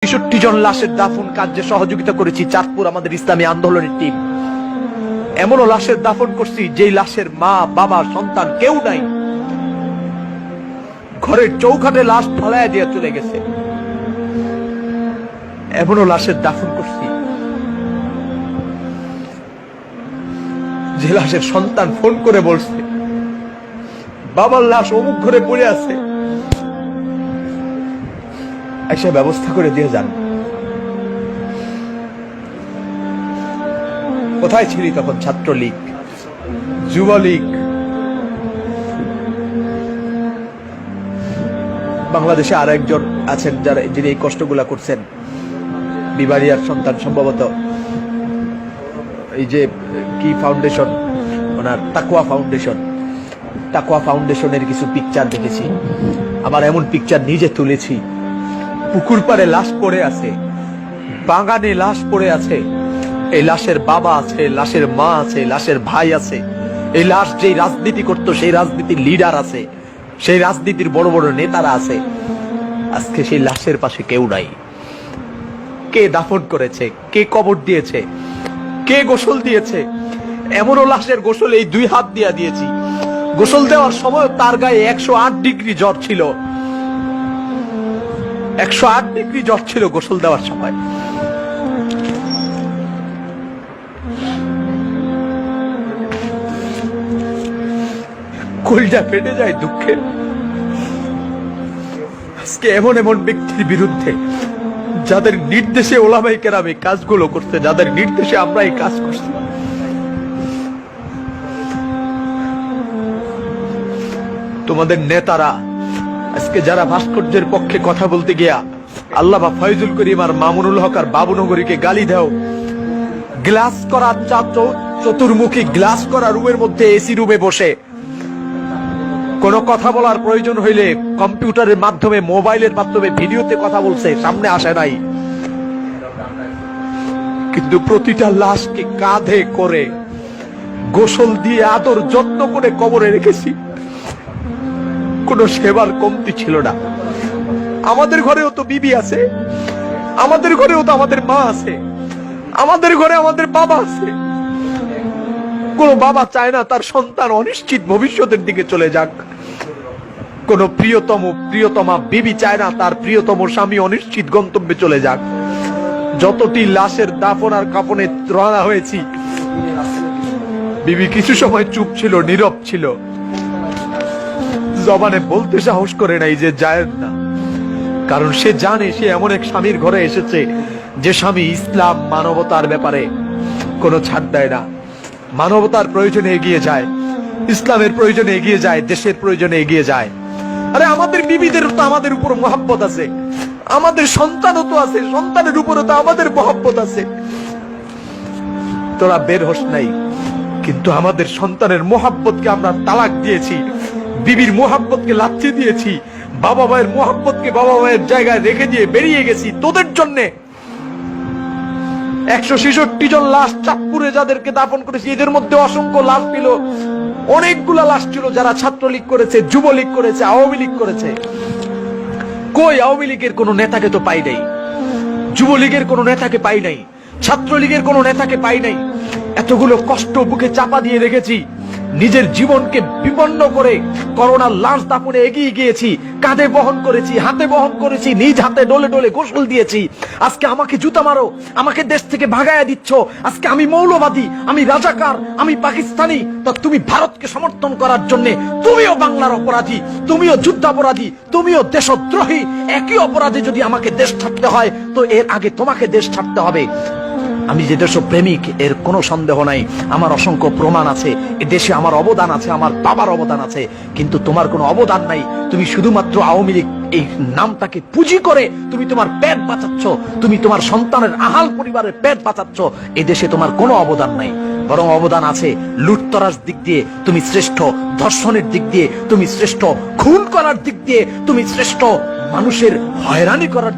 ৬৩ জন লাশের দাফন কার্যে সহযোগিতা করেছি চাঁদপুর আমাদের ইসলামী আন্দোলনের টিম। এমনও লাশের দাফন করছি যেই লাশের মা বাবা সন্তান কেউ নাই, ঘরের চৌকাঠে লাশ ফালাইয়া দিয়ে চলে গেছে। এমনও লাশের দাফন করছি যে লাশের সন্তান ফোন করে বলছে বাবার লাশ অমুক ঘরে পড়ে আছে, এসে ব্যবস্থা করে দিয়ে যান। কোথায় ছিলি তখন? ছাত্রলীগ, যুবলীগ, বাংলাদেশে আর একজন আছেন যারা যিনি এই কষ্টগুলা করছেন, বিবারিয়ার সন্তান, সম্ভবত এই যে কি ফাউন্ডেশন ওনার, তাকওয়া ফাউন্ডেশনের কিছু পিকচার দেখেছি। আবার এমন পিকচার নিজে তুলেছি, পুকুর পাড়ে লাশ পড়ে আছে, বাগানে লাশ পড়ে আছে, এই লাশের বাবা আছে, লাশের মা আছে, লাশের ভাই আছে। এই লাশ যেই রাজনীতি করত সেই রাজনীতির লিডার আছে, সেই রাজনীতির বড় বড় নেতারা আছে। আজকে সেই লাশের পাশে কেউ নাই। কে দাফন করেছে? কে কবর দিয়েছে? কে গোসল দিয়েছে? এমনও লাশের গোসল এই 2 হাত দিয়া দিয়েছি। গোসল দেওয়ার সময় তার গায়ে 108 ডিগ্রি জ্বর ছিল, 108 ডিগ্রি জ্বর ছিল গোসল দেওয়ার সময়। কলিজা ফেটে যায় দুঃখে। আজকে এমন এমন ব্যক্তির বিরুদ্ধে যাদের নির্দেশে ওলামায়ে কেরাম এই কাজগুলো করতে, যাদের নির্দেশে আমরা এই কাজ করছি, তোমাদের নেতারা আজকে যারা ভাস্কর্যের পক্ষে কথা বলতে গিয়া আল্লামা ফয়জুল করিম আর মামুনুল হক আর বাবুনগরীকে গালি দাও, গ্লাস করা চতুর্মুখী গ্লাস করা রুমের মধ্যে এসি রুমে বসে কোন কথা বলার প্রয়োজন হইলে কম্পিউটারের মাধ্যমে, মোবাইলের মাধ্যমে ভিডিওতে কথা বলছে, সামনে আসে নাই। কিন্তু প্রতিটা লাশকে কাঁধে করে গোসল দিয়ে আদর যত্ন করে কবরে রেখেছি। কোন সেবার কমতি ছিল না। আমাদের ঘরেও তো বিবি আছে, আমাদের ঘরেও তো আমাদের মা আছে, আমাদের ঘরে আমাদের বাবা আছে। কোন বাবা চায় না তার সন্তান অনিশ্চিত ভবিষ্যতের দিকে চলে যাক। কোন প্রিয়তমা বিবি চায় না তার প্রিয়তম স্বামী অনিশ্চিত গন্তব্যে চলে যাক। যতটি লাশের দাফন আর কাফনে রওনা হয়েছি, বিবি কিছু সময় চুপ ছিল, নীরব ছিল, জবানে বলতে সাহস করে নাই যে যায় না। কারণ সে জানে সে এমন এক স্বামীর ঘরে এসেছে যে স্বামী ইসলাম মানবতার ব্যাপারে কোনো ছাড় দেয় না, মানবতার প্রয়োজনে এগিয়ে যায়, ইসলামের প্রয়োজনে এগিয়ে যায়, দেশের প্রয়োজনে এগিয়ে যায়। আরে আমাদের বিবিদের তো আমাদের উপর মহব্বত আছে, আমাদের সন্তানও তো আছে, সন্তানের উপরও তো আমাদের মহব্বত আছে। তোরা বের হোস নাই, কিন্তু আমাদের সন্তানের মহব্বতকে আমরা তালাক দিয়েছি, বিবির মহব্বতকে লাথি দিয়েছি, বাবা মায়ের মহব্বতকে বাবা মায়ের জায়গায় রেখে দিয়ে বেরিয়ে গেছি তোদের জন্যে। 166 জন লাশ চাঁদপুরে যাদেরকে দাফন করেছি, এদের মধ্যে অসংখ্য লাশ ছিল, অনেকগুলা লাশ ছিল যারা ছাত্রলীগ করেছে, যুবলীগ করেছে, আওয়ামী লীগ করেছে। কই আওয়ামী লীগের কোন নেতাকে তো পাই নাই, যুবলীগের কোন নেতাকে পাই নাই, ছাত্রলীগের কোন নেতাকে পাই নাই। এতগুলো কষ্ট বুকে চাপা দিয়ে রেখেছি, নিজের জীবনকে বিপন্ন করে করোনার লাশ দাফনে এগিয়ে গিয়েছি, কাঁধে বহন করেছি, হাতে বহন করেছি, নিজ হাতে ডলে ডলে গোসল দিয়েছি। আজকে আমাকে জুতা মারো, আমাকে দেশ থেকে ভাগায়া দিচ্ছ, আজকে আমি মৌলবাদী, আমি রাজাকার, আমি পাকিস্তানি, তো তুমি ভারতকে সমর্থন করার জন্য তুমিও বাংলার অপরাধী, তুমিও যুদ্ধাপরাধী, তুমিও দেশদ্রোহী। একই অপরাধে যদি আমাকে দেশ ছাড়তে হয় তো এর আগে তোমাকে দেশ ছাড়তে হবে। আমি যে দেশপ্রেমিক এর কোনো সন্দেহ নাই, আমার অসংখ্য প্রমাণ আছে, এ দেশে আমার অবদান আছে, আমার বাবার অবদান আছে, কিন্তু তোমার কোনো অবদান নাই। তুমি শুধুমাত্র আওয়ামী লীগ এই নামটাকে পুঁজি করে তুমি তোমার পেট বাঁচাচ্ছ, তুমি তোমার সন্তানের আহাল পরিবারের পেট বাঁচাচ্ছ। এ দেশে তোমার কোনো অবদান নাই, বরং অবদান আছে লুটতরাজ দিক দিয়ে তুমি শ্রেষ্ঠ, ধর্ষণের দিক দিয়ে তুমি শ্রেষ্ঠ, খুন করার দিক দিয়ে তুমি শ্রেষ্ঠ, মানুষের হয়রানি করার